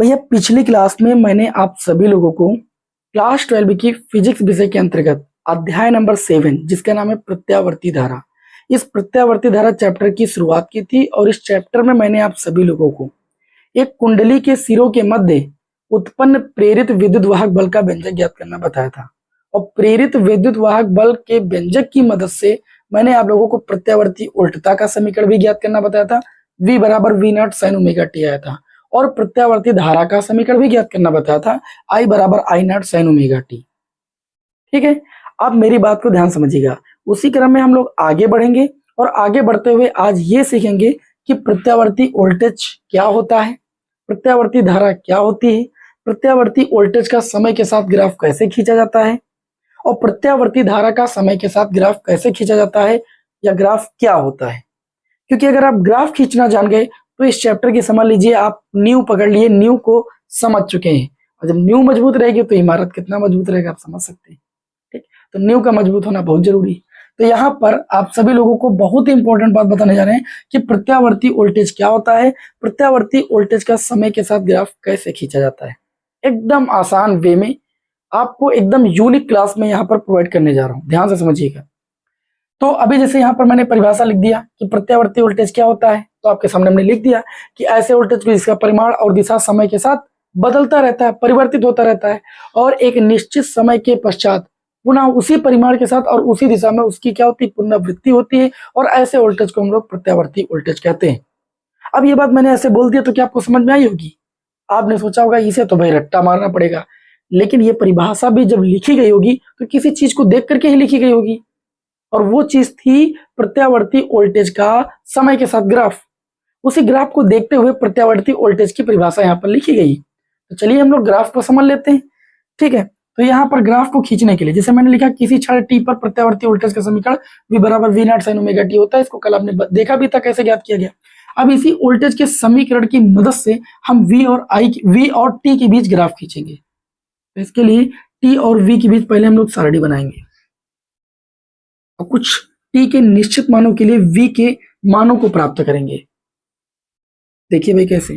भैया पिछली क्लास में मैंने आप सभी लोगों को क्लास 12 की फिजिक्स विषय के अंतर्गत अध्याय नंबर 7 जिसका नाम है प्रत्यावर्ती धारा, इस प्रत्यावर्ती धारा चैप्टर की शुरुआत की थी। और इस चैप्टर में मैंने आप सभी लोगों को एक कुंडली के सिरों के मध्य उत्पन्न प्रेरित विद्युत वाहक बल का व्यंजक ज्ञात करना बताया था। और प्रेरित विद्युत वाहक बल के व्यंजक की मदद से मैंने आप लोगों को प्रत्यावर्ती उल्टता का समीकरण भी ज्ञात करना बताया था। V बराबर V naught sine omega T आया था। और प्रत्यावर्ती धारा का समीकरण भी ज्ञात करना बताया था, I बराबर I not sine omega T. ठीक है, अब मेरी बात को ध्यान समझिएगा। उसी क्रम में हम लोग आगे बढ़ेंगे और आगे बढ़ते हुए आज ये सीखेंगे कि प्रत्यावर्ती वोल्टेज क्या होता है, प्रत्यावर्ती धारा क्या होती है, प्रत्यावर्ती वोल्टेज का समय के साथ ग्राफ कैसे खींचा जाता है, और प्रत्यावर्ती धारा का समय के साथ ग्राफ कैसे खींचा जाता है या ग्राफ क्या होता है। क्योंकि अगर आप ग्राफ खींचना जान गए तो इस चैप्टर की समझ लीजिए आप नींव पकड़ लिए, नींव को समझ चुके हैं। और जब नींव मजबूत रहेगी तो इमारत कितना मजबूत रहेगा आप समझ सकते हैं। ठीक, तो नींव का मजबूत होना बहुत जरूरी है। तो यहाँ पर आप सभी लोगों को बहुत ही इंपॉर्टेंट बात बताने जा रहे हैं कि प्रत्यावर्ती वोल्टेज क्या होता है, प्रत्यावर्ती वोल्टेज का समय के साथ ग्राफ कैसे खींचा जाता है। एकदम आसान वे में आपको एकदम यूनिक क्लास में यहाँ पर प्रोवाइड करने जा रहा हूँ, ध्यान से समझिएगा। तो अभी जैसे यहाँ पर मैंने परिभाषा लिख दिया कि प्रत्यावर्ती वोल्टेज क्या होता है, तो आपके सामने हमने लिख दिया कि ऐसे वोल्टेज को जिसका परिमाण और दिशा समय के साथ बदलता रहता है, परिवर्तित होता रहता है, और एक निश्चित समय के पश्चात पुनः उसी परिमाण के साथ और उसी दिशा में उसकी क्या होती है, पुनरावृत्ति होती है। और ऐसे वोल्टेज को हम लोग प्रत्यावर्ती वोल्टेज कहते हैं। अब ये बात मैंने ऐसे बोल दिया तो क्या आपको समझ में आई होगी? आपने सोचा होगा इसे तो भाई रट्टा मारना पड़ेगा, लेकिन ये परिभाषा भी जब लिखी गई होगी तो किसी चीज को देख करके ही लिखी गई होगी, और वो चीज थी प्रत्यावर्ती वोल्टेज का समय के साथ ग्राफ। उसी ग्राफ को देखते हुए प्रत्यावर्ती वोल्टेज की परिभाषा यहाँ पर लिखी गई। तो चलिए हम लोग ग्राफ को समझ लेते हैं। ठीक है, तो यहाँ पर ग्राफ को खींचने के लिए जैसे मैंने लिखा किसी क्षण टी पर प्रत्यावर्ती वोल्टेज का समीकरण V बराबर V naught sine omega T होता है। इसको कल आपने देखा भी था कैसे ज्ञात किया गया। अब इसी वोल्टेज के समीकरण की मदद से हम V और T के बीच ग्राफ खींचेंगे। तो इसके लिए T और V के बीच पहले हम लोग सारणी बनाएंगे और कुछ T के निश्चित मानों के लिए V के मानों को प्राप्त करेंगे। देखिए भाई कैसे,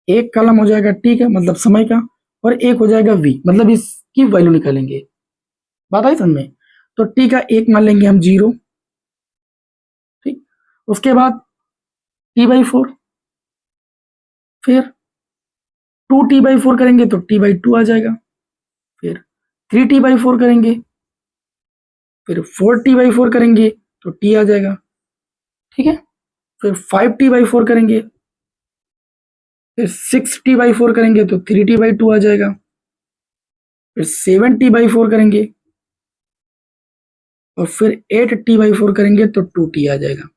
एक कॉलम हो जाएगा T का मतलब समय का, और एक हो जाएगा V मतलब इसकी वैल्यू निकालेंगे। बात आई समझ में? तो T का एक मान लेंगे हम 0। ठीक, उसके बाद T/4, फिर 2T/4 करेंगे तो T/2 आ जाएगा, फिर 3T/4 करेंगे, फिर 4T/4 करेंगे तो T आ जाएगा। ठीक है, फिर 5T/4 करेंगे, फिर 6T/4 करेंगे तो 3T/2 आ जाएगा, फिर 7T/4 करेंगे और फिर 8T/4 करेंगे तो 2T आ जाएगा।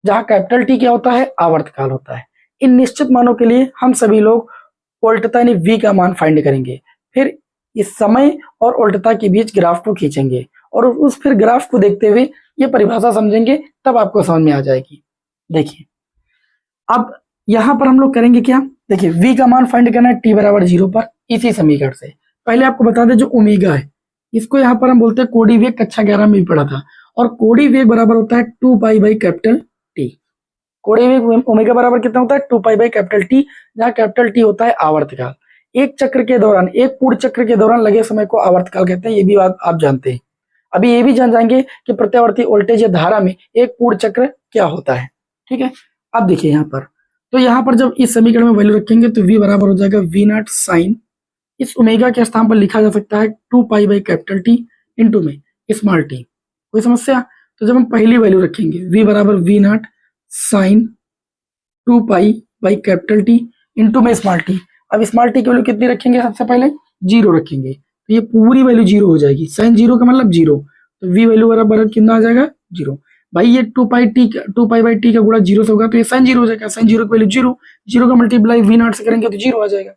जहां कैपिटल T क्या होता है, आवर्तकाल होता है। इन निश्चित मानों के लिए हम सभी लोग वोल्टता यानी V का मान फाइंड करेंगे, फिर इस समय और वोल्टता के बीच ग्राफ को खींचेंगे और उस फिर ग्राफ को देखते हुए ये परिभाषा समझेंगे, तब आपको समझ में आ जाएगी। देखिए अब यहां पर हम लोग करेंगे क्या, देखिए V का मान फाइंड करना है T बराबर 0 पर इसी समीकरण से। पहले आपको बता दें जो ओमेगा है इसको यहाँ पर हम बोलते हैं कोणीय वेग, कक्षा 11 में भी पढ़ा था। और कोणीय वेग बराबर होता है 2π/कैपिटल T। कोणीय वेग ओमेगा बराबर कितना होता है 2π/कैपिटल T, जहाँ कैपिटल T होता है आवर्तकाल। एक चक्र के दौरान, एक पूर्ण चक्र के दौरान लगे समय को आवर्तकाल कहते हैं, ये भी बात आप जानते हैं। अभी ये भी जान जाएंगे कि प्रत्यावर्ती वोल्टेज या धारा में एक पूर्ण चक्र क्या होता है। ठीक है, अब देखिए यहाँ पर, तो यहाँ पर जब इस समीकरण में वैल्यू रखेंगे तो V बराबर हो जाएगा V नॉट साइन, इस ओमेगा के स्थान पर लिखा जा सकता है 2π/कैपिटल T इंटू में स्मॉल t। कोई समस्या? तो जब हम पहली वैल्यू रखेंगे V बराबर V नॉट साइन 2π/कैपिटल T इंटू में स्मॉल t। अब स्मॉल t की वैल्यू कितनी रखेंगे, सबसे पहले 0 रखेंगे, तो ये पूरी वैल्यू 0 हो जाएगी। साइन 0 का मतलब 0, तो V वैल्यू बराबर कितना आ जाएगा 0। भाई ये 2π/t का गुणा 0 से होगा तो ये साइन 0 हो जाएगा। साइन 0 की वैल्यू 0, 0 का मल्टीप्लाई V नॉट से करेंगे तो 0 आ जाएगा।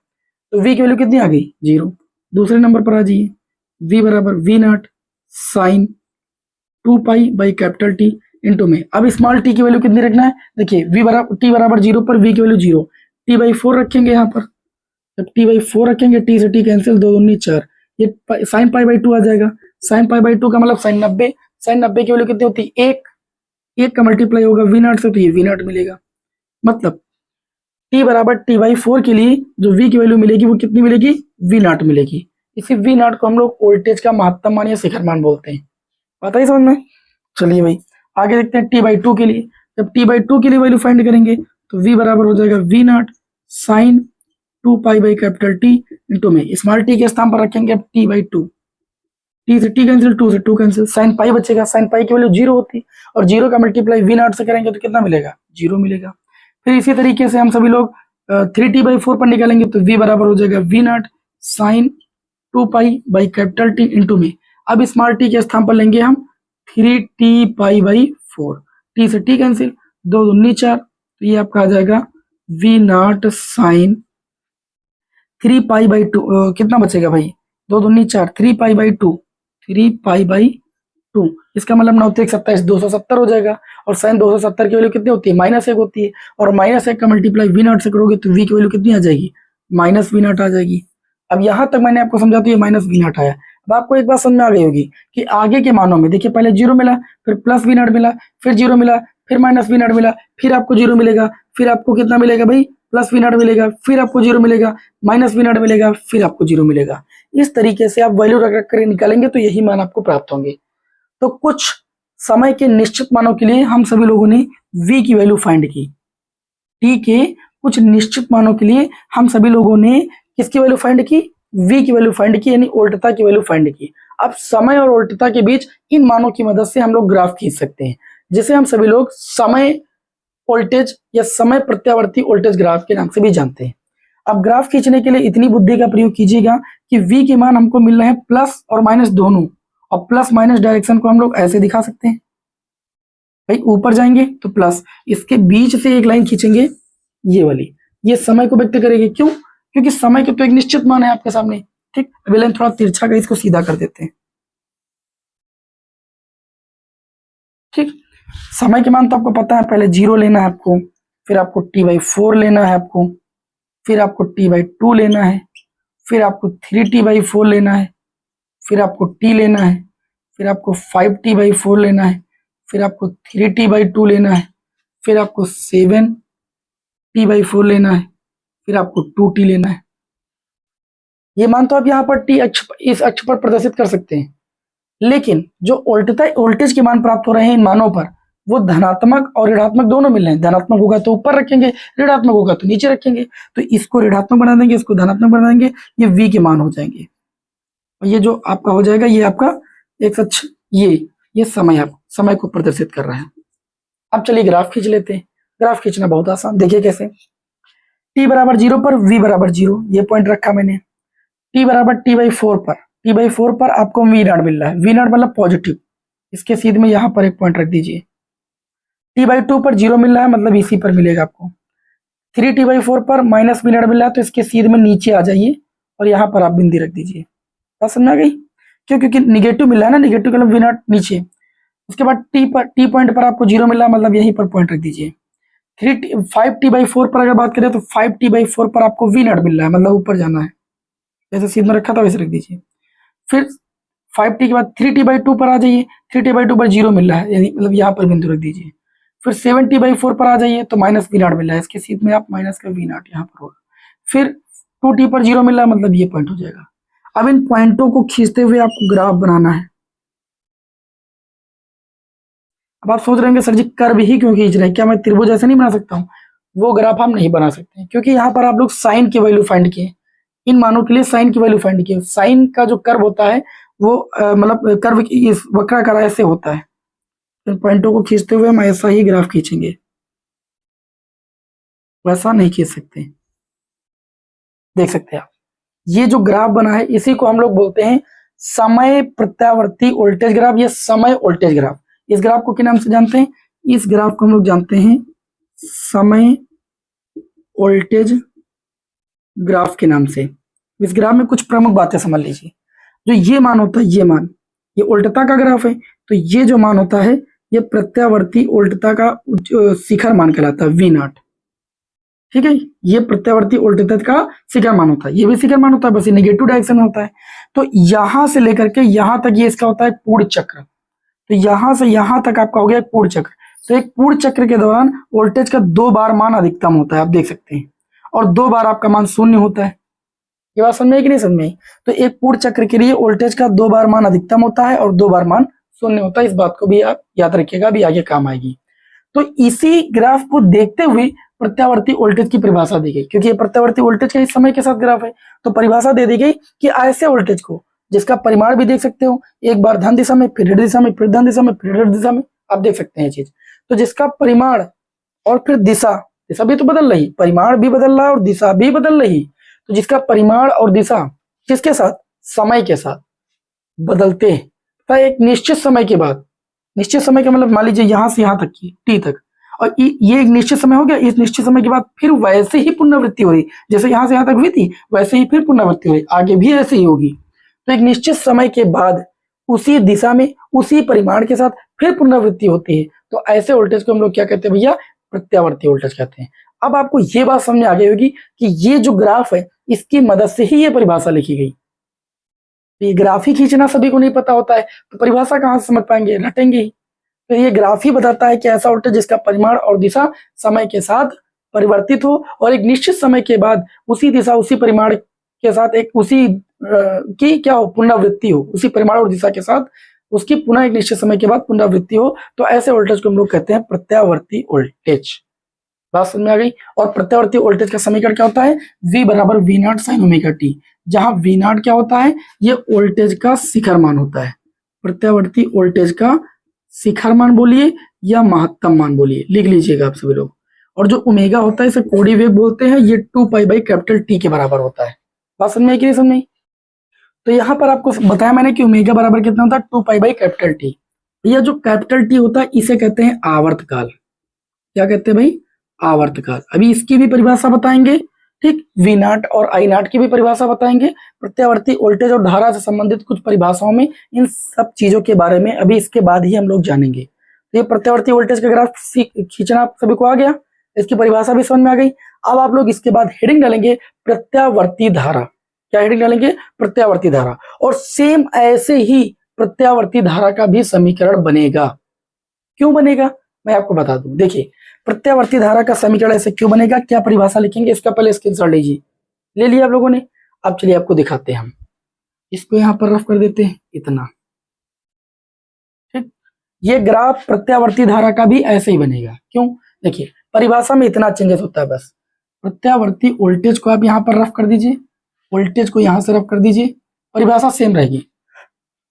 तो V की वैल्यू कितनी आ गई 0। दूसरे नंबर पर आ जाइए, V बराबर V नॉट साइन 2π/कैपिटल T इंटू में, अब स्मॉल t की वैल्यू कितनी रखना है, देखिए T बराबर 0 पर V की वैल्यू 0, T/4 रखेंगे यहाँ पर। जब T/4 रखेंगे T से T कैंसिल, 2 दूनी 4, ये साइन π/2 आ जाएगा। साइन π/2 का मतलब साइन 90, साइन 90 की वैल्यू कितनी होती है 1, 1 का मल्टीप्लाई होगा V नॉट से तो ये V नॉट मिलेगा। मतलब टी बराबर टी बाई 4 के लिए जो वी की वैल्यू मिलेगी वो कितनी मिलेगी, वी नॉट मिलेगी। इसी वी नॉट को हम लोग वोल्टेज का महत्तम मान या शिखर मान बोलते हैं। पता ही समझ में। चलिए भाई आगे देखते हैं टी बाई 2 के लिए। जब टी बाई 2 के लिए वैल्यू फाइंड करेंगे तो वी बराबर हो जाएगा V naught sine 2 pi by capital T into में स्मॉल टी के स्थान पर रखेंगे अब टी बाई 2, टी से टी कैंसिल, 2 से 2 कैंसिल, साइन पाई बचेगा, साइन पाई की वैल्यू 0 होती और 0 का मल्टीप्लाई वी नॉट से करेंगे तो कितना मिलेगा, 0 मिलेगा। फिर इसी तरीके से हम सभी लोग 3t/4 पर निकालेंगे तो v बराबर हो जाएगा V naught sine 2 pi by capital T into में, अब स्मॉल टी के स्थान पर लेंगे हम 3t/4, टी से टी कैंसिल, 2 दूनी 4, तो ये आपका आ जाएगा V naught sine 3 pi by 2, कितना बचेगा भाई, 2 दूनी 4, 3 पाई बाई 2, 3 पाई बाई 2, इसका मतलब 9 1 27 270 हो जाएगा। और साइन 270 की वैल्यू कितनी होती है, -1 होती है, और -1 का मल्टीप्लाई वी नॉट से करोगे तो वी की वैल्यू कितनी आ जाएगी, -वी नॉट आ जाएगी। अब यहाँ तक मैंने आपको समझा तो ये -वी नॉट आया। अब आपको एक बात समझ में आ गई होगी कि आगे के मानों में देखिए पहले 0 मिला, फिर प्लस वी नॉट मिला, फिर 0 मिला, फिर -वी नॉट मिला, फिर आपको 0 मिलेगा, फिर आपको कितना मिलेगा भाई, प्लस वी नॉट मिलेगा, फिर आपको 0 मिलेगा, -वी नॉट मिलेगा, फिर आपको 0 मिलेगा। इस तरीके से आप वैल्यू रख रख कर निकालेंगे तो यही मान आपको प्राप्त होंगे। तो कुछ समय के निश्चित मानों के लिए हम सभी लोगों ने v की वैल्यू फाइंड की, t के कुछ निश्चित मानों के लिए हम सभी लोगों ने किसकी वैल्यू फाइंड की, v की वैल्यू फाइंड की, यानी उल्टता की वैल्यू फाइंड की। अब समय और उल्टता के बीच इन मानों की मदद से हम लोग ग्राफ खींच सकते हैं, जिसे हम सभी लोग समय वोल्टेज या समय प्रत्यावर्ती वोल्टेज ग्राफ के नाम से भी जानते हैं। अब ग्राफ खींचने के लिए इतनी बुद्धि का प्रयोग कीजिएगा कि v के मान हमको मिल रहे हैं प्लस और माइनस दोनों, और प्लस माइनस डायरेक्शन को हम लोग ऐसे दिखा सकते हैं, भाई ऊपर जाएंगे तो प्लस, इसके बीच से एक लाइन खींचेंगे ये वाली, ये समय को व्यक्त करेगी। क्यों, क्योंकि समय के तो एक निश्चित मान है आपके सामने। ठीक, अभी लाइन थोड़ा तिरछा का इसको सीधा कर देते हैं। ठीक, समय के मान तो आपको पता है, पहले 0 लेना है आपको, फिर आपको t/4 लेना है आपको, फिर आपको t/2 लेना है, फिर आपको 3t/4 लेना है, फिर आपको t लेना है, फिर आपको 5t/4 लेना है, फिर आपको 3t/2 लेना है, फिर आपको 7t/4 लेना है, फिर आपको 2t लेना है। ये मान तो आप यहाँ पर t अक्ष, इस अक्ष पर प्रदर्शित कर सकते हैं, लेकिन जो उल्टता वोल्टेज के मान प्राप्त हो रहे हैं इन मानों पर, वो धनात्मक और ऋणात्मक दोनों मिल रहे हैं। धनात्मक होगा तो ऊपर रखेंगे, ऋणात्मक होगा तो नीचे रखेंगे, तो इसको ऋणात्मक बना देंगे, इसको धनात्मक बना देंगे, ये v के मान हो जाएंगे। और ये जो आपका हो जाएगा ये आपका एक अक्ष, ये समय, आप समय को प्रदर्शित कर रहा है। अब चलिए ग्राफ खींच लेते हैं। ग्राफ खींचना बहुत आसान, देखिए कैसे। t बराबर 0 पर v बराबर 0, ये पॉइंट रखा मैंने। t बराबर t/4 पर, t/4 पर आपको v नॉट मिल रहा है, v नॉट मतलब पॉजिटिव, इसके सीध में यहाँ पर एक पॉइंट रख दीजिए। t/2 पर 0 मिल रहा है, मतलब इसी पर मिलेगा आपको। 3t/4 पर -वी नॉट मिल रहा है, तो इसके सीध में नीचे आ जाइए और यहाँ पर आप बिंदी रख दीजिए। बात समझ आ गई? क्यों, क्योंकि निगेटिव मिल रहा है ना, निगेटिव का मतलब वी नॉट नीचे। उसके बाद टी पॉइंट पर आपको 0 मिल रहा है, मतलब यहीं पर पॉइंट रख दीजिए। 5t/4 पर अगर बात करें तो 5t/4 पर आपको वी नॉट मिल रहा है, मतलब ऊपर जाना है, जैसे सीध में रखा था वैसे रख दीजिए। फिर 5t के बाद 3t/2 पर आ जाइए, 3t/2 पर 0 मिल रहा है, यानी मतलब यहाँ पर बिंदु रख दीजिए। फिर 7t/4 पर आ जाइए तो -वी नॉट मिल रहा है, इसके सीध में आप माइनस का वी नॉट यहाँ पर होगा। फिर 2t पर 0 मिल रहा है, मतलब ये पॉइंट हो जाएगा। अब इन पॉइंटों को खींचते हुए आपको ग्राफ बनाना है। अब आप सोच रहे होंगे सर जी कर्व ही क्यों खींच रहे हैं, क्या मैं त्रिभुज ऐसे नहीं बना सकता हूँ? वो ग्राफ हम नहीं बना सकते क्योंकि यहाँ पर आप लोग साइन की वैल्यू फाइंड किए, इन मानों के लिए साइन की वैल्यू फाइंड किए। साइन का जो कर्व होता है वो मतलब कर्व इस वक्राकार ऐसे होता है। इन पॉइंटों को खींचते हुए हम ऐसा ही ग्राफ खींचेंगे, वैसा नहीं खींच सकते। देख सकते हैं आप, ये जो ग्राफ बना है इसी को हम लोग बोलते हैं समय प्रत्यावर्ती वोल्टेज ग्राफ या समय वोल्टेज ग्राफ। इस ग्राफ को क्या नाम से जानते हैं? इस ग्राफ को हम लोग जानते हैं समय वोल्टेज ग्राफ के नाम से। इस ग्राफ में कुछ प्रमुख बातें समझ लीजिए। जो ये मान होता है, ये मान, ये उल्टता का ग्राफ है, तो ये जो मान होता है ये प्रत्यावर्ती उल्टता का शिखर मान कहलाता है, वी नॉट। ठीक है, ये प्रत्यावर्ती उल्टता का शिखर मान होता है, ये भी शिखर मान होता है, बस ये नेगेटिव डायरेक्शन में होता है। तो यहां से लेकर के यहां तक ये इसका होता है पूर्ण चक्र। तो यहां से यहां तक आपका हो गया एक पूर्ण चक्र। तो एक पूर्ण चक्र के दौरान वोल्टेज का 2 बार मान अधिकतम होता है, आप देख सकते हैं। और 2 बार आपका मान 0 होता है। ये बात समझ में कि नहीं समझ में? तो एक पूर्ण चक्र के लिए वोल्टेज का 2 बार मान अधिकतम होता है और 2 बार मान 0 होता है। इस बात को भी आप याद रखिएगा, अभी आगे काम आएगी। तो इसी ग्राफ को देखते हुए प्रत्यावर्ती वोल्टेज की परिभाषा दी गई, क्योंकि ये प्रत्यावर्ती वोल्टेज का इस समय के साथ ग्राफ है, तो परिभाषा दे दी गई कि ऐसे वोल्टेज को जिसका परिमाण भी देख सकते हो, एक बार धन दिशा में, फिर ऋण दिशा में, फिर धन दिशा में, फिर ऋण दिशा में, आप देख सकते हैं चीज। तो जिसका परिमाण और फिर दिशा, दिशा भी तो बदल रही, परिमाण भी बदल रहा है और दिशा भी बदल रही। तो जिसका परिमाण और दिशा किसके साथ, समय के साथ बदलते हैं, तो एक निश्चित समय के बाद, निश्चित समय का मतलब मान लीजिए यहां से यहां तक की टी तक, और ये एक निश्चित समय हो गया। इस निश्चित समय के बाद फिर वैसे ही पुनरावृत्ति हो रही, जैसे यहां से यहां तक हुई थी वैसे ही फिर पुनरावृत्ति हो रही, आगे भी ऐसे ही होगी। तो एक निश्चित समय के बाद उसी दिशा में उसी परिमाण के साथ फिर पुनरावृत्ति होती है। तो ऐसे वोल्टेज को हम लोग क्या कहते हैं भैया, प्रत्यावर्ती वोल्टेज कहते हैं। अब आपको ये बात समझ आ गई होगी कि ये जो ग्राफ है इसकी मदद से ही ये परिभाषा लिखी गई। ये ग्राफ ही खींचना सभी को नहीं पता होता है, तो परिभाषा कहां से समझ पाएंगे, रटेंगे ही। तो ये ग्राफ ही बताता है कि ऐसा वोल्टेज जिसका परिमाण और दिशा समय के साथ परिवर्तित हो और एक निश्चित समय के बाद उसी दिशा उसी परिमाण के साथ एक उसी की क्या हो, पुनरावृत्ति हो, उसी परिमाण और दिशा के साथ उसकी पुनः एक निश्चित समय के बाद पुनरावृत्ति हो। तो ऐसे वोल्टेज को हम लोग कहते हैं प्रत्यावर्ती वोल्टेज। बात समझ में आ गई। और प्रत्यावर्ती वोल्टेज का समीकरण क्या होता है, V बराबर V naught sine omega T, जहां V नॉट क्या होता है, ये वोल्टेज का शिखर मान होता है। प्रत्यावर्ती वोल्टेज का शिखर मान बोलिए या महत्तम मान बोलिए, लिख लीजिएगा आप सभी लोग। और जो ओमेगा होता है इसे कोणीय वेग बोलते हैं, ये 2 पाई बाई कैपिटल टी के बराबर होता है। बात समझ में कि नहीं समझ में? तो यहाँ पर आपको बताया मैंने कि ओमेगा बराबर कितना होता है, 2 पाई बाई कैपिटल टी। यह जो कैपिटल टी होता है इसे कहते हैं आवर्तकाल। क्या कहते हैं भाई, आवर्तकाल। अभी इसकी भी परिभाषा बताएंगे, ठीक, वी नॉट और आई नॉट की भी परिभाषा बताएंगे। प्रत्यावर्ती वोल्टेज और धारा से संबंधित कुछ परिभाषाओं में इन सब चीजों के बारे में अभी इसके बाद ही हम लोग जानेंगे। तो ये प्रत्यावर्ती वोल्टेज का ग्राफ खींचना सभी को आ गया, इसकी परिभाषा भी समझ में आ गई। अब आप लोग इसके बाद हेडिंग डालेंगे प्रत्यावर्ती धारा। क्या हेडिंग डालेंगे, प्रत्यावर्ती धारा। और सेम ऐसे ही प्रत्यावर्ती धारा का भी समीकरण बनेगा। क्यों बनेगा मैं आपको बता दूं। देखिए प्रत्यावर्ती धारा का समीकरण ऐसे क्यों बनेगा, क्या परिभाषा लिखेंगे, इसका पहले स्क्रीनशॉट लीजिए। ले लिया आप लोगों ने। अब चलिए आपको दिखाते हैं, हम इसको यहां पर रफ कर देते हैं इतना, ठीक। ये ग्राफ प्रत्यावर्ती धारा का भी ऐसे ही बनेगा। क्यों, देखिए परिभाषा में इतना चेंजेस होता है बस। प्रत्यावर्ती वोल्टेज को आप यहां पर रफ कर दीजिए, वोल्टेज को यहां से रफ कर दीजिए, परिभाषा सेम रहेगी,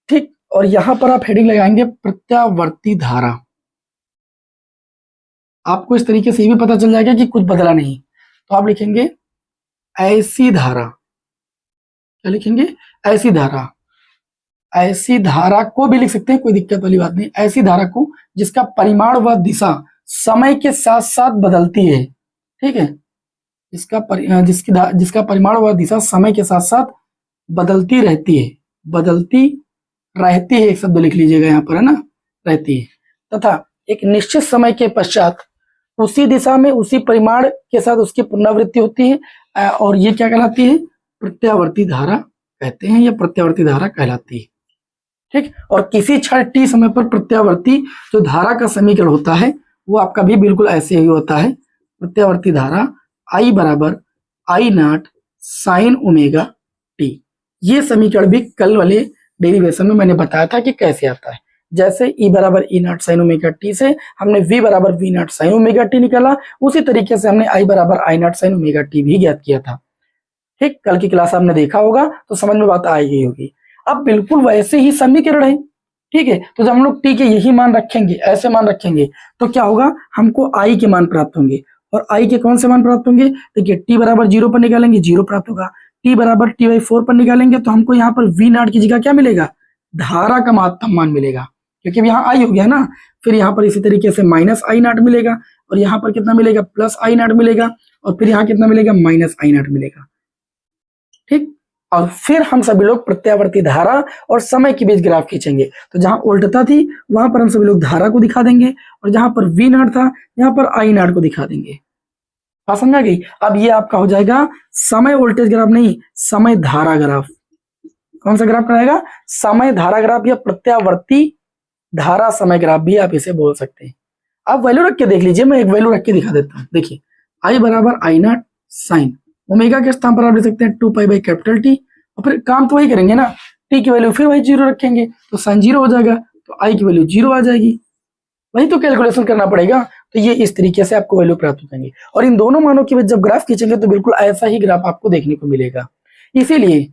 ठीक। और यहां पर आप हेडिंग लगाएंगे प्रत्यावर्ती धारा। आपको इस तरीके से ये भी पता चल जाएगा कि कुछ बदला नहीं। तो आप लिखेंगे ऐसी धारा। क्या लिखेंगे, ऐसी धारा। ऐसी धारा को भी लिख सकते हैं, कोई दिक्कत वाली बात नहीं। ऐसी धारा को जिसका परिमाण व दिशा समय के साथ साथ बदलती है, ठीक है। जिसका परिमाण व दिशा समय के साथ साथ बदलती रहती है, बदलती रहती है, एक शब्द लिख लीजिएगा यहाँ पर, है ना, रहती है, तथा एक निश्चित समय के पश्चात उसी दिशा में उसी परिमाण के साथ उसकी पुनरावृत्ति होती है। और ये क्या कहलाती है, प्रत्यावर्ती धारा कहते हैं, या प्रत्यावर्ती धारा कहलाती है, ठीक। और किसी क्षण टी समय पर प्रत्यावर्ती जो धारा का समीकरण होता है वो आपका भी बिल्कुल ऐसे ही होता है। प्रत्यावर्ती धारा I बराबर I naught sine omega T. ये समीकरण भी कल वाले डेरिवेशन में मैंने बताया था कि कैसे आता है। जैसे E बराबर E naught sine omega T से हमने V बराबर V naught sine omega T निकाला, उसी तरीके से हमने I बराबर I naught sine omega T भी ज्ञात किया था, ठीक। कल की क्लास आपने देखा होगा तो समझ में बात आई गई होगी। अब बिल्कुल वैसे ही समीकरण है, ठीक है। तो जब हम लोग टी के यही मान रखेंगे, ऐसे मान रखेंगे, तो क्या होगा, हमको I के मान प्राप्त होंगे। और I के कौन से मान प्राप्त होंगे, देखिए टी बराबर 0 पर निकालेंगे 0 प्राप्त होगा, टी बराबर T/4 पर निकालेंगे तो हमको यहाँ पर V नॉट की जगह क्या मिलेगा, धारा का महत्तम मान मिलेगा, क्योंकि अब यहाँ I हो गया ना। फिर यहाँ पर इसी तरीके से माइनस आई नॉट मिलेगा, और यहाँ पर कितना मिलेगा, प्लस आई नॉट मिलेगा, और फिर यहाँ कितना मिलेगा, माइनस आई नॉट मिलेगा, ठीक। और फिर हम सभी लोग प्रत्यावर्ती धारा और समय के बीच ग्राफ खींचेंगे। तो जहां उल्टता थी वहां पर हम सभी लोग धारा को दिखा देंगे, और जहां पर वी नॉट था यहाँ पर आई नॉट को दिखा देंगे। बात समझ आ गई। अब ये आपका हो जाएगा समय वोल्टेज ग्राफ, नहीं समय धारा ग्राफ। कौन सा ग्राफ कराएगा, समय धारा ग्राफ, या प्रत्यावर्ती धारा समय ग्राफ भी आप इसे बोल सकते हैं। आप वैल्यू रख के देख लीजिए, मैं एक वैल्यू रख के दिखा देता हूँ। देखिए I बराबर आई नॉट साइन। ओमेगा के स्थान पर आप लिख सकते हैं 2 पाई बाई कैपिटल टी, और फिर काम तो वही करेंगे ना, टी की वैल्यू फिर वही 0 रखेंगे तो साइन 0 हो जाएगा, तो आई की वैल्यू 0 आ जाएगी, वही तो कैलकुलेशन करना पड़ेगा। तो ये इस तरीके से आपको वैल्यू प्राप्त हो जाएंगी, और इन दोनों मानों की जब ग्राफ खींचेंगे तो बिल्कुल ऐसा ही ग्राफ आपको देखने को मिलेगा। इसीलिए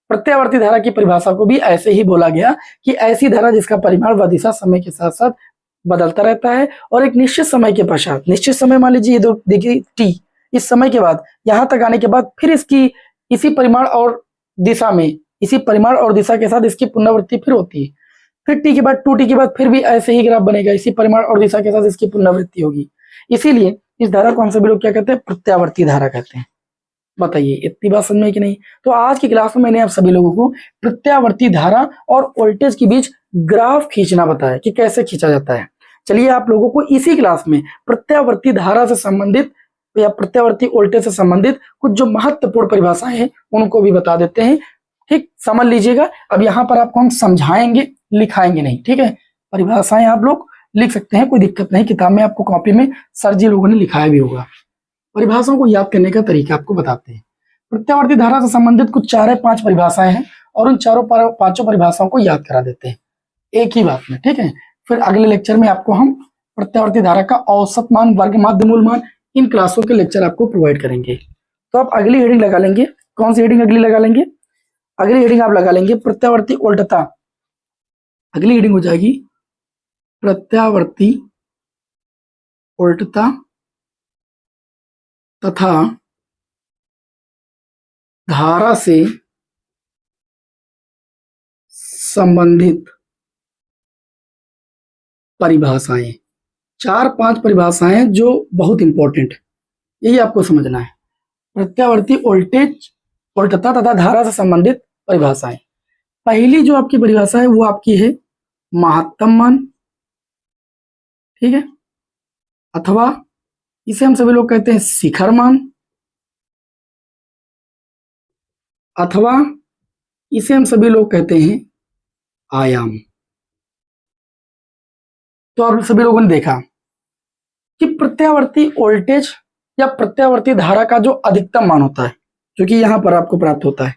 प्रत्यावर्ती धारा की परिभाषा को भी ऐसे ही बोला गया कि ऐसी धारा जिसका परिमाण व दिशा समय के साथ साथ बदलता रहता है, और एक निश्चित समय के पश्चात, निश्चित समय मान लीजिए ये देखिए टी, इस समय के बाद यहां तक आने के बाद फिर इसकी इसी परिमाण और दिशा में, इसी परिमाण और दिशा के साथ इसकी पुनरावृत्ति फिर होती है, फिर टी के बाद 2t के बाद फिर भी ऐसे ही ग्राफ बनेगा, इसी परिमाण और दिशा के साथ इसकी पुनरावृत्ति होगी। इसीलिए इस धारा को हम सभी लोग क्या कहते हैं, प्रत्यावर्ती धारा कहते हैं। बताइए इतनी बात समझ में कि नहीं। तो आज की क्लास में मैंने आप सभी लोगों को प्रत्यावर्ती धारा और वोल्टेज के बीच ग्राफ खींचना बताया कि कैसे खींचा जाता है। चलिए आप लोगों को इसी क्लास में प्रत्यावर्ती धारा से संबंधित या प्रत्यावर्ती वोल्टेज से संबंधित कुछ जो महत्वपूर्ण परिभाषाएं हैं उनको भी बता देते हैं। ठीक, समझ लीजिएगा। अब यहाँ पर आपको हम समझाएंगे, लिखाएंगे नहीं, ठीक है। परिभाषाएं आप लोग लिख सकते हैं, कोई दिक्कत नहीं, किताब में आपको कॉपी में सर जी लोगों ने लिखाया भी होगा। परिभाषाओं को याद करने का तरीका आपको बताते हैं। प्रत्यावर्ती धारा से संबंधित कुछ 4 या 5 परिभाषाएं हैं, और उन पांचों परिभाषाओं को याद करा देते हैं एक ही बात में, ठीक है। फिर अगले लेक्चर में आपको हम प्रत्यावर्ती धारा का औसत मान, वर्ग माध्य मूल मान, इन क्लासों के लेक्चर आपको प्रोवाइड करेंगे। तो आप अगली हेडिंग लगा लेंगे, कौन सी हेडिंग अगली लगा लेंगे, अगली हेडिंग आप लगा लेंगे प्रत्यावर्ती उल्टता। अगली हेडिंग हो जाएगी प्रत्यावर्ती उल्टता तथा धारा से संबंधित परिभाषाएं। 4-5 परिभाषाएं जो बहुत इंपॉर्टेंट, यही आपको समझना है। प्रत्यावर्ती वोल्टेज उल्टता तथा धारा से संबंधित परिभाषाएं। पहली जो आपकी परिभाषा है वो आपकी है महत्तम मान, ठीक है, अथवा इसे हम सभी लोग कहते हैं शिखर मान, अथवा इसे हम सभी लोग कहते हैं आयाम। तो आप सभी लोगों ने देखा कि प्रत्यावर्ती वोल्टेज या प्रत्यावर्ती धारा का जो अधिकतम मान होता है, जो कि यहां पर आपको प्राप्त होता है,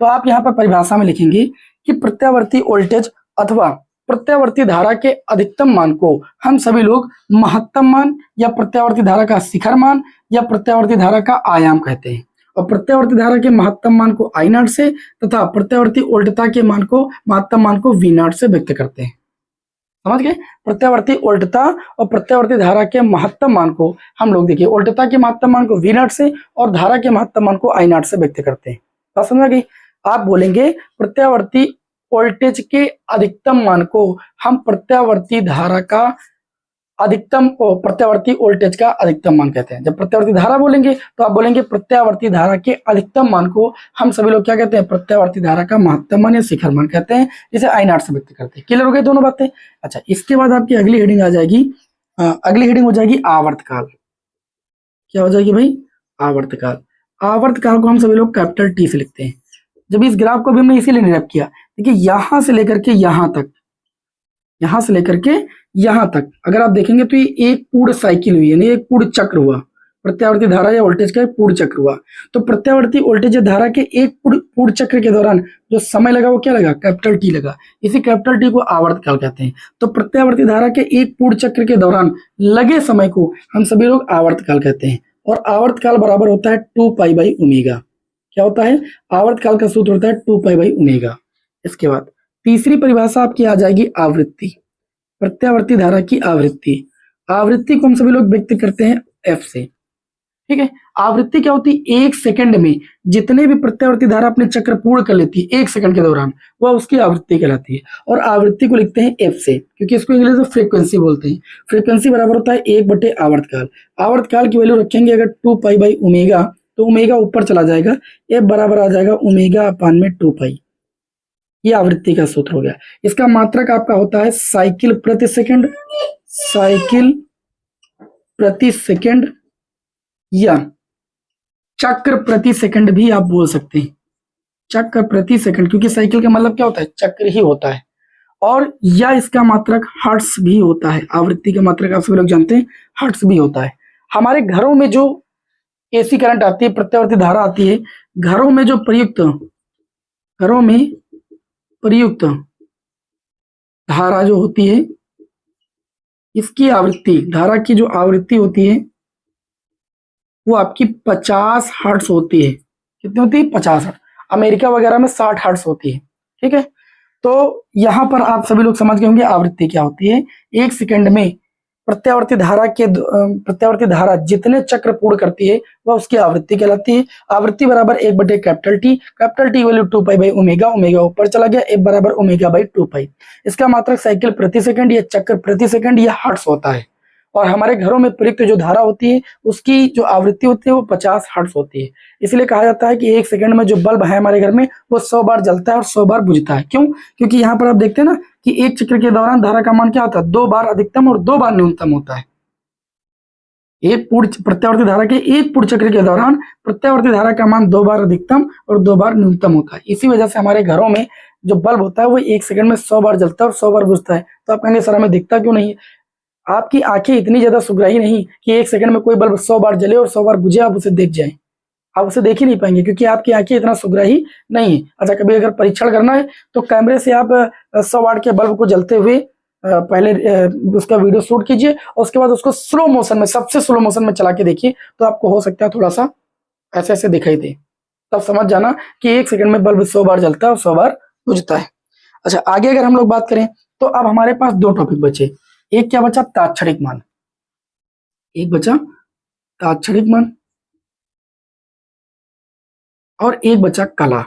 तो आप यहां पर परिभाषा में लिखेंगे कि प्रत्यावर्ती वोल्टेज अथवा प्रत्यावर्ती धारा के अधिकतम मान को हम सभी लोग महत्तम मान या प्रत्यावर्ती धारा का शिखर मान या प्रत्यावर्ती धारा का आयाम कहते हैं। और प्रत्यावर्ती धारा के महत्तम मान को आई नॉट से तथा प्रत्यावर्ती उल्टता के मान को, महत्तम मान को वी नॉट से व्यक्त करते हैं। समझ गए। प्रत्यावर्ती उल्टता और प्रत्यावर्ती धारा के महत्तम मान को हम लोग देखिए उल्टता के महत्तम मान को वी नॉट से और धारा के महत्तम मान को आई नॉट से व्यक्त करते हैं। बात समझ गई। आप बोलेंगे प्रत्यावर्ती वोल्टेज के अधिकतम मान को हम प्रत्यावर्ती धारा का अधिकतम, प्रत्यावर्ती वोल्टेज का अधिकतम मान कहते हैं। जब प्रत्यावर्ती धारा बोलेंगे तो आप बोलेंगे प्रत्यावर्ती धारा के अधिकतम मान को हम सभी लोग क्या कहते हैं, प्रत्यावर्ती धारा का महत्तम मान या शिखर मान कहते हैं, जिसे आई नॉट से व्यक्त करते हैं। क्लियर हो गए दोनों बातें। अच्छा, इसके बाद आपकी अगली हेडिंग आ जाएगी, अगली हेडिंग हो जाएगी आवर्तकाल। क्या हो जाएगी भाई, आवर्तकाल। आवर्तकाल को हम सभी लोग कैपिटल टी से लिखते हैं। जब इस ग्राफ को भी हमने इसीलिए निरूपित किया, देखिए यहां से लेकर के यहां तक, यहां से लेकर के यहां तक अगर आप देखेंगे तो ये एक पूर्ण साइकिल हुई, यानी एक पूर्ण चक्र हुआ। प्रत्यावर्ती धारा या वोल्टेज का एक पूर्ण चक्र हुआ। तो प्रत्यावर्ती वोल्टेज या धारा के एक पूर्ण चक्र के दौरान जो समय लगा वो क्या लगा, कैपिटल टी लगा। इसी कैपिटल टी को आवर्तकाल कहते हैं। तो प्रत्यावर्ती धारा के एक पूर्ण चक्र के दौरान लगे समय को हम सभी लोग आवर्तकाल कहते हैं। और आवर्तकाल बराबर होता है 2π/ω। क्या होता है, आवर्तकाल का सूत्र होता है 2π/ω। इसके बाद तीसरी परिभाषा आपकी आ जाएगी आवृत्ति। प्रत्यावर्ती धारा की आवृत्ति। आवृत्ति को हम सभी लोग व्यक्त करते हैं एफ से, ठीक है। आवृत्ति क्या होती है, 1 सेकंड में जितने भी प्रत्यावर्ती धारा अपने चक्र पूर्ण कर लेती है 1 सेकंड के दौरान, वह उसकी आवृत्ति कहलाती है। और आवृत्ति को लिखते हैं एफ से, क्योंकि इसको इंग्लिश में फ्रीक्वेंसी बोलते हैं। फ्रीक्वेंसी बराबर होता है 1/, आवर्तकाल। आवर्तकाल की वैल्यू रखेंगे अगर 2π/ω, तो ओमेगा ऊपर चला जाएगा, एफ बराबर आ जाएगा ω/2π। ये आवृत्ति का सूत्र हो गया। इसका मात्रक आपका होता है साइकिल प्रति सेकंड, साइकिल प्रति सेकंड या चक्र प्रति सेकंड भी आप बोल सकते हैं। चक्र प्रति सेकंड, क्योंकि साइकिल का मतलब क्या होता है, चक्र ही होता है। और या इसका मात्रक हर्ट्ज भी होता है। आवृत्ति का मात्रक आप सभी लोग जानते हैं हर्ट्ज भी होता है। हमारे घरों में जो एसी करंट आती है, प्रत्यावर्ती धारा आती है। घरों में प्रयुक्त धारा जो होती है, इसकी आवृत्ति, धारा की जो आवृत्ति होती है वो आपकी 50 हर्ट्ज होती है। कितनी होती है? 50 हर्ट्ज। अमेरिका वगैरह में 60 हर्ट्ज होती है। ठीक है, तो यहां पर आप सभी लोग समझ गए होंगे आवृत्ति क्या होती है। 1 सेकंड में प्रत्यावर्ती धारा जितने चक्र पूर्ण करती है वह उसकी आवृत्ति कहलाती है। आवृत्ति बराबर 1 बटे capital T value 2 pi by omega, omega ऊपर चला गया, F बराबर ओमेगा बाई 2 पाई। इसका मात्रक साइकिल प्रति सेकंड या चक्र प्रति सेकंड या हर्ट्ज होता है। और हमारे घरों में प्रयुक्त जो धारा होती है उसकी जो आवृत्ति होती है वो 50 हर्ट्ज होती है। इसलिए कहा जाता है कि 1 सेकंड में जो बल्ब है हमारे घर में वो 100 बार जलता है और 100 बार बुझता है। क्यों? क्योंकि यहाँ पर आप देखते हैं ना कि एक चक्र के दौरान धारा का मान क्या होता है? 2 बार अधिकतम और 2 बार न्यूनतम होता है। एक पूर्ण प्रत्यावर्ती धारा के एक पूर्ण चक्र के दौरान प्रत्यावर्ती धारा का मान 2 बार अधिकतम और 2 बार न्यूनतम होता है। इसी वजह से हमारे घरों में जो बल्ब होता है वो 1 सेकंड में 100 बार जलता है और 100 बार बुझता है। तो आप कहेंगे सर हमें दिखता क्यों नहीं? आपकी आंखें इतनी ज्यादा सुग्राही नहीं कि 1 सेकंड में कोई बल्ब 100 बार जले और 100 बार बुझे आप उसे देख जाएं। आप उसे देख ही नहीं पाएंगे क्योंकि आपकी आंखें इतना सुग्राही नहीं है। अच्छा, कभी अगर परीक्षण करना है तो कैमरे से आप 100 वाट के बल्ब को जलते हुए पहले उसका वीडियो शूट कीजिए और उसके बाद उसको स्लो मोशन में, सबसे स्लो मोशन में चला के देखिए, तो आपको हो सकता है थोड़ा सा ऐसे ऐसे दिखाई दे। तब समझ जाना कि 1 सेकंड में बल्ब 100 बार जलता है और 100 बार बुझता है। अच्छा, आगे अगर हम लोग बात करें तो अब हमारे पास 2 टॉपिक बचे। एक क्या बचा? तात्क्षणिक मान। एक बचा तात्क्षणिक मान और एक बचा कला।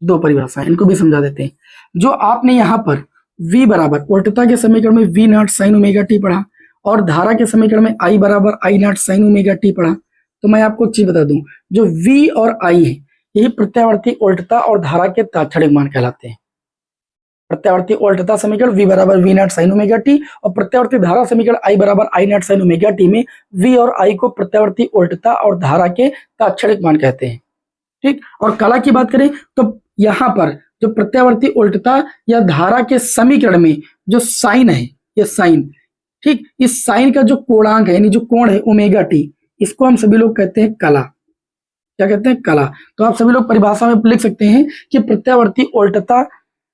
2 परिभाषाएं, इनको भी समझा देते हैं। जो आपने यहाँ पर V बराबर उल्टता के समीकरण में V naught sine omega T पढ़ा और धारा के समीकरण में I बराबर I not sine omega T पढ़ा, तो मैं आपको एक चीज बता दूं, जो V और I है यही प्रत्यावर्ती उल्टता और धारा के तात्क्षणिक मान कहलाते हैं। प्रत्यावर्ती उल्टता समीकरण V बराबर V naught sine omega T और प्रत्यावर्ती धारा समीकरण I बराबर I not sine omega T में V और I को प्रत्यावर्ती उल्टता और धारा के तात्क्षणिक मान कहते हैं। ठीक, और कला की बात करें तो यहाँ पर जो प्रत्यावर्ती उल्टता या धारा के समीकरण में जो साइन है, ये साइन, ठीक, इस साइन का जो कोणांक है यानी जो कोण है ओमेगा टी, इसको हम सभी लोग कहते हैं कला। क्या कहते हैं? कला। तो आप सभी लोग परिभाषा में लिख सकते हैं कि प्रत्यावर्ती उल्टता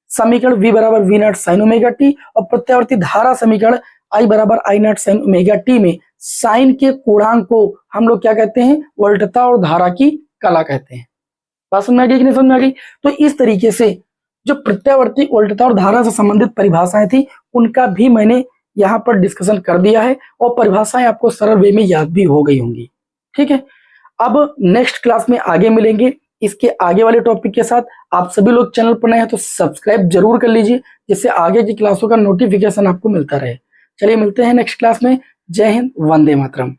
समीकरण V बराबर V naught sine omega T और प्रत्यावर्ती धारा समीकरण I बराबर I not sine omega T में साइन के कोणांक को हम लोग क्या कहते हैं? उल्टता और धारा की कला कहते हैं। बात समझ में आ गई कि नहीं समझ में आ गई? तो इस तरीके से जो प्रत्यावर्ती उल्टता और धारा से संबंधित परिभाषाएं थी उनका भी मैंने यहाँ पर डिस्कशन कर दिया है और परिभाषाएं आपको सरल वे में याद भी हो गई होंगी। ठीक है, अब नेक्स्ट क्लास में आगे मिलेंगे इसके आगे वाले टॉपिक के साथ। आप सभी लोग चैनल पर नए हैं तो सब्सक्राइब जरूर कर लीजिए जिससे आगे की क्लासों का नोटिफिकेशन आपको मिलता रहे। चलिए मिलते हैं नेक्स्ट क्लास में। जय हिंद, वंदे मातरम।